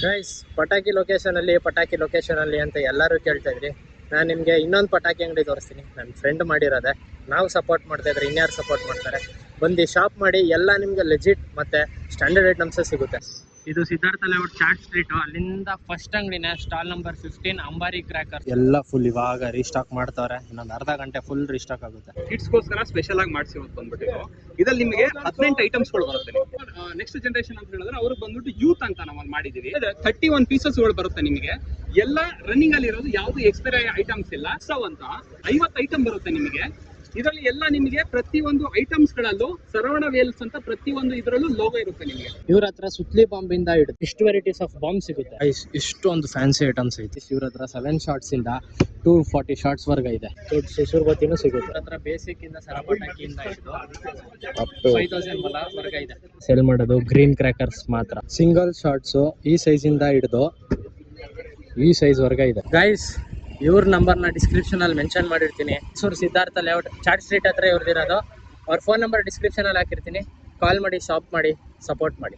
Guys, ಪಟಾಕಿ location ಅಲ್ಲಿ ಅಂತ ಎಲ್ಲರೂ ಕೇಳ್ತಾ ಇದ್ರಿ. ನಾನು ನಿಮಗೆ ಇನ್ನೊಂದು ಪಟಾಕಿ ಅಂಗಡಿ ತೋರಿಸ್ತೀನಿ. ನನ್ನ ಫ್ರೆಂಡ್ ಮಾಡಿರೋದೆ. ನಾವು ಸಪೋರ್ಟ್ ಮಾಡ್ತಾ ಇದ್ರೆ ಇನ್ಯಾರು ಸಪೋರ್ಟ್ ಮಾಡ್ತಾರೆ? ಬಂದು ಶಾಪ್ ಮಾಡಿ, ಎಲ್ಲ ನಿಮ್ಗೆ ಲೆಜಿಟ್ ಮತ್ತೆ ಸ್ಟ್ಯಾಂಡರ್ಡ್ ಐಟಮ್ಸ್ ಸಿಗುತ್ತೆ. ಇದು ಸಿದ್ಧಾರ್ಥ ಲೇಔಟ್ ಚಾಟ್ ಸ್ಟ್ರೀಟ್. ಅಲ್ಲಿಂದ ಫಸ್ಟ್ ಅಂಗಡಿನ ಸ್ಟಾಲ್ ನಂಬರ್ 15 ಅಂಬಾರಿ ಕ್ರ್ಯಾಕರ್. ಎಲ್ಲ ಫುಲ್ ಇವಾಗ ರೀಸ್ಟಾಕ್ ಮಾಡ್ತಾರೆ. ಇನ್ನೊಂದು ಅರ್ಧ ಗಂಟೆ ಫುಲ್ ರೀಸ್ಟಾಕ್ ಆಗುತ್ತೆ. ಕಿಡ್ಸ್ಗೋಸ್ಕರ ಸ್ಪೆಷಲ್ ಆಗಿ ಮಾಡಿಸಿರೋದು ಬಂದ್ಬಿಟ್ಟು ಇದ್ರಲ್ಲಿ ನಿಮಗೆ 18 ಐಟಮ್ಸ್ ಗಳು ಬರುತ್ತೆ. ನೆಕ್ಸ್ಟ್ ಜನರೇಷನ್ ಅಂತ ಹೇಳಿದ್ರೆ ಅವ್ರಿಗೆ ಬಂದ್ಬಿಟ್ಟು ಯೂತ್ ಅಂತ ನಾವು ಮಾಡಿದೀವಿ. 31 ಪೀಸಸ್ ಗಳು ಬರುತ್ತೆ ನಿಮಗೆ. ಎಲ್ಲ ರನ್ನಿಂಗ್ ಅಲ್ಲಿ ಇರೋದು, ಯಾವ್ದು ಎಕ್ಸ್ಪೈರಿ ಐಟಮ್ಸ್ ಇಲ್ಲ. ಅಂತ 50 ಐಟಮ್ ಬರುತ್ತೆ ನಿಮಗೆ. ಇದರಲ್ಲಿ ಎಲ್ಲ ನಿಮಗೆ ಪ್ರತಿಯೊಂದು ಐಟಮ್ಸ್ ಗಳಲ್ಲೂ ಸರವಣ ವೇಲ್ಸ್ ಅಂತ ಪ್ರತಿಯೊಂದು ಇದರಲ್ಲೂ ಲೋಗೋ ಇರುತ್ತೆ ನಿಮಗೆ. ಇವ್ರ ಹತ್ರ ಸುತ್ಲಿ ಬಾಂಬ್ ಇಂದ ಹಿಡಿದು ಇಷ್ಟು ವೆರೈಟೀಸ್ ಆಫ್ ಬಾಂಬ್ ಸಿಗುತ್ತೆ. ಇಷ್ಟೊಂದು ಫ್ಯಾನ್ಸಿ ಐಟಮ್ಸ್ ಐತಿ. ಇವ್ರ ಹತ್ರ 7 ಶಾರ್ಟ್ಸ್ ಇಂದ 240 ಶಾರ್ಟ್ಸ್ ವರ್ಗ ಇದೆ. ಸುರ್ಬತ್ತಿನೂ ಸಿಗುತ್ತೆ. ಇವ್ರ ಹತ್ರ ಬೇಸಿಕ್ ಇಂದ ಸರಪಟಾಕಿಯಿಂದ ಹಿಡಿದು ಅಪ್ ಟು 5000 ವರ್ಗ ಇದೆ. ಸೆಲ್ ಮಾಡೋದು ಗ್ರೀನ್ ಕ್ರ್ಯಾಕರ್ಸ್ ಮಾತ್ರ. ಸಿಂಗಲ್ ಶಾರ್ಟ್ಸ್ ಈ ಸೈಜ್ ಇಂದ ಹಿಡಿದು ಈ ಸೈಜ್ ವರ್ಗ ಇದೆ. ಗೈಸ್, ಇವ್ರ ನಂಬರ್ನ ಡಿಸ್ಕ್ರಿಪ್ಷನ್ ಅಲ್ಲಿ ಮೆನ್ಷನ್ ಮಾಡಿರ್ತೀನಿ. ಸಿದ್ಧಾರ್ಥ ಲೇಔಟ್ ಚಾಟ್ ಸ್ಟ್ರೀಟ್ ಹತ್ರ ಇವ್ರದಿರೋದು. ಅವ್ರ ಫೋನ್ ನಂಬರ್ ಡಿಸ್ಕ್ರಿಪ್ಷನ್ ಅಲ್ಲಿ ಹಾಕಿರ್ತೀನಿ. ಕಾಲ್ ಮಾಡಿ, ಶಾಪ್ ಮಾಡಿ, ಸಪೋರ್ಟ್ ಮಾಡಿ.